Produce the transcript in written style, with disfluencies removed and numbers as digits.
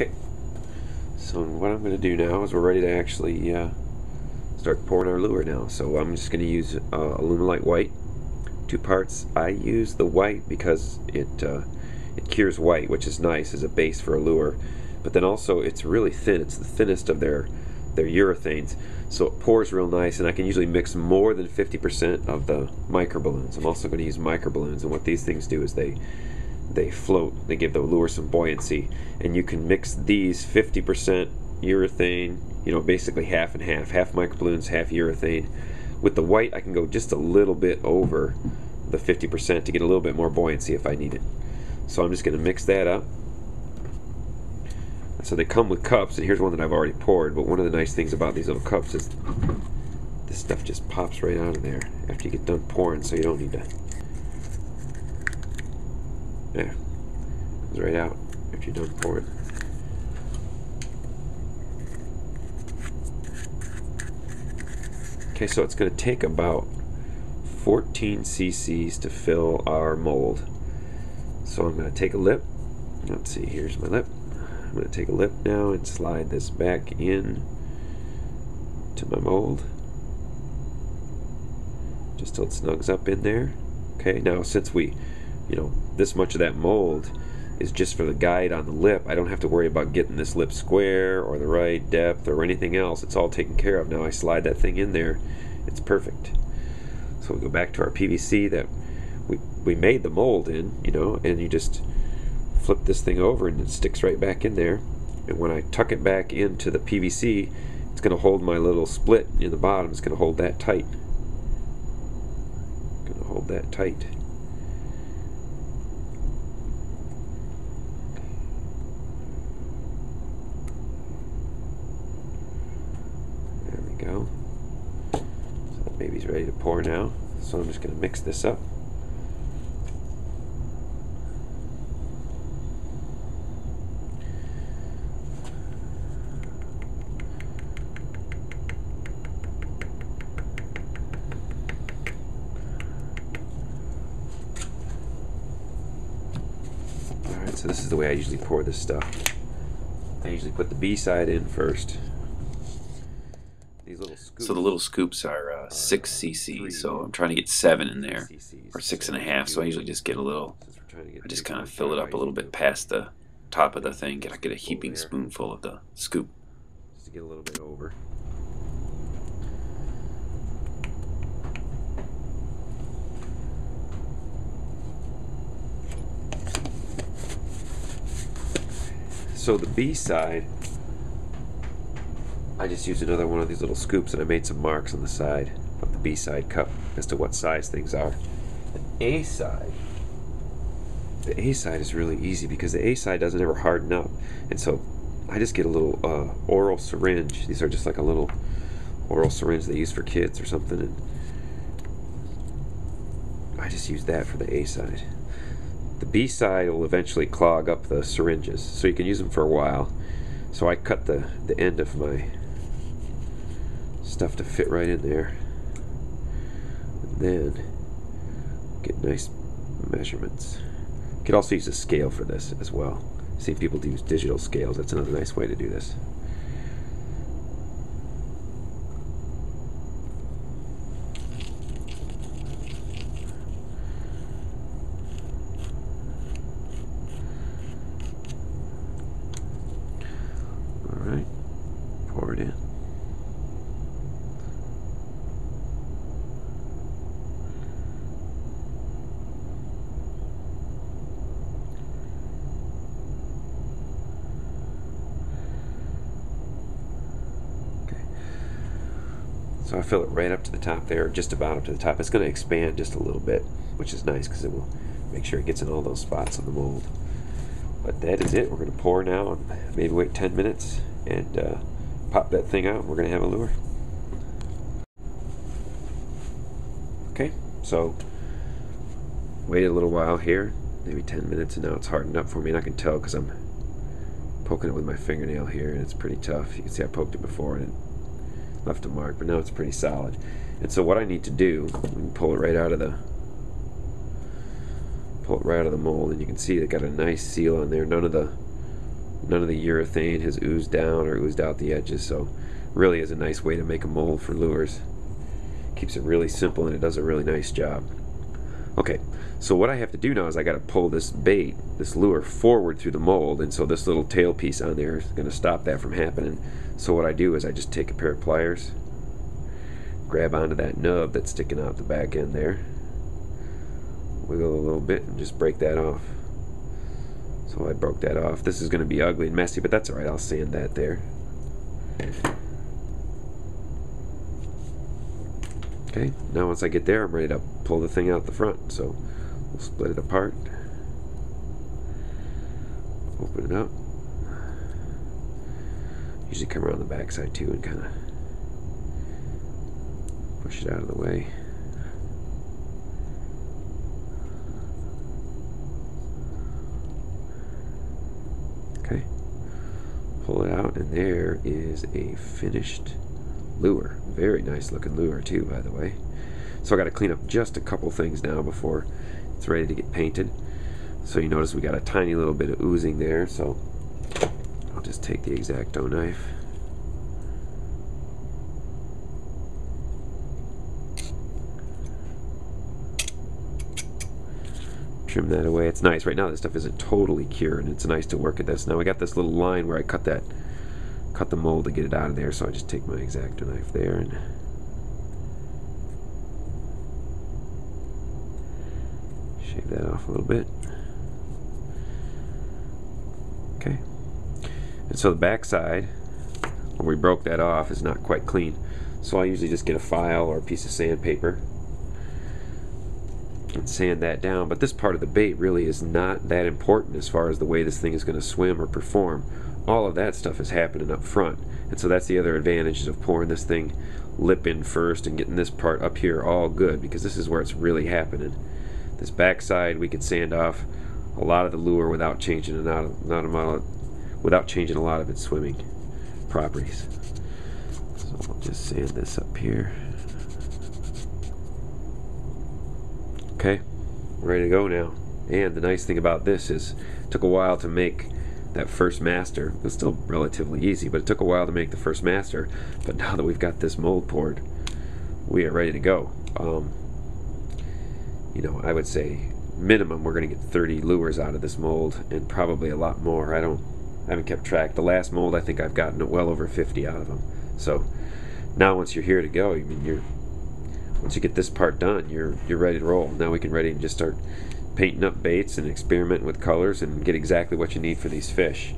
Okay, so what I'm going to do now is we're ready to actually start pouring our lure now. So I'm just going to use Alumilite white, 2 parts. I use the white because it cures white, which is nice as a base for a lure. But then also it's really thin. It's the thinnest of their urethanes, so it pours real nice, and I can usually mix more than 50% of the micro balloons. I'm also going to use micro balloons, and what these things do is they float. They give the lure some buoyancy, and you can mix these 50% urethane, basically half and half micro balloons, half urethane. With the white I can go just a little bit over the 50% to get a little bit more buoyancy if I need it. So I'm just going to mix that up. So they come with cups, and here's one that I've already poured, but one of the nice things about these little cups is this stuff just pops right out of there after you get done pouring, so you don't need to. Yeah, comes right out after you're done pouring. Okay, so it's going to take about 14 cc's to fill our mold. So I'm going to take a lip. Let's see, here's my lip. I'm going to take a lip now and slide this back in to my mold, just till it snugs up in there. Okay, now since we, this much of that mold is just for the guide on the lip, I don't have to worry about getting this lip square or the right depth or anything else. It's all taken care of. Now I slide that thing in there, it's perfect. So we go back to our PVC that we made the mold in, and you just flip this thing over and it sticks right back in there. And when I tuck it back into the PVC, it's going to hold my little split in the bottom. It's going to hold that tight. There we go. So that baby's ready to pour now. So I'm just going to mix this up. So this is the way I usually pour this stuff. I usually put the B side in first. These little scoops. So the little scoops are 6 cc. So I'm trying to get 7 in there, or 6.5. So I usually just get a little. I just kind of fill it up a little bit past the top of the thing. I get a heaping spoonful of the scoop, just to get a little bit over. So the B side, I just used another one of these little scoops, and I made some marks on the side of the B side cup as to what size things are. The A side is really easy because the A side doesn't ever harden up, and so I just get a little oral syringe. These are just like a little oral syringe they use for kids or something, and I just use that for the A side. The B side will eventually clog up the syringes, so you can use them for a while. So I cut the end of my stuff to fit right in there, and then get nice measurements. You could also use a scale for this as well. See, people use digital scales. That's another nice way to do this. Alright, pour it in. Okay. So I fill it right up to the top there, just about up to the top. It's going to expand just a little bit, which is nice because it will make sure it gets in all those spots on the mold. But that is it. We're going to pour now and maybe wait 10 minutes and pop that thing out. We're going to have a lure. Okay, so wait a little while here, maybe 10 minutes, and now it's hardened up for me, and I can tell because I'm poking it with my fingernail here, and it's pretty tough. You can see I poked it before and it left a mark, but now it's pretty solid. And so what I need to do, we can pull it right out of the mold, and you can see it got a nice seal on there. None of the None of the urethane has oozed down or oozed out the edges, so really is a nice way to make a mold for lures. Keeps it really simple and it does a really nice job. Okay, so what I have to do now is I got to pull this bait, this lure, forward through the mold, and so this little tail piece on there is going to stop that from happening. So what I do is I just take a pair of pliers, grab onto that nub that's sticking out the back end there, wiggle a little bit, and just break that off. So I broke that off. This is going to be ugly and messy, but that's alright, I'll sand that there. Okay, now once I get there, I'm ready to pull the thing out the front. So we'll split it apart, open it up. Usually come around the back side too and kind of push it out of the way. Okay, pull it out, and there is a finished lure. Very nice looking lure too, by the way. So I got to clean up just a couple things now before it's ready to get painted. So you notice we got a tiny little bit of oozing there, so I'll just take the X-Acto knife. Trim that away. It's nice. Right now this stuff isn't totally cured, and it's nice to work at this. Now we got this little line where I cut the mold to get it out of there, so I just take my X-Acto knife there and shave that off a little bit. Okay. And so the back side, where we broke that off, is not quite clean. So I usually just get a file or a piece of sandpaper and sand that down. But this part of the bait really is not that important as far as the way this thing is going to swim or perform. All of that stuff is happening up front, and so that's the other advantage of pouring this thing lip in first and getting this part up here all good, because this is where it's really happening. This back side we could sand off a lot of the lure without changing a lot of its swimming properties. So I'll just sand this up here. Okay, ready to go now. And the nice thing about this is it took a while to make that first master. It was still relatively easy, but it took a while to make the first master. But now that we've got this mold poured, we are ready to go. You know, I would say minimum we're going to get 30 lures out of this mold, and probably a lot more. I haven't kept track. The last mold I think I've gotten well over 50 out of them. So now once you're here to go, I mean, once you get this part done, you're ready to roll. Now we can ready to just start painting up baits and experimenting with colors and get exactly what you need for these fish.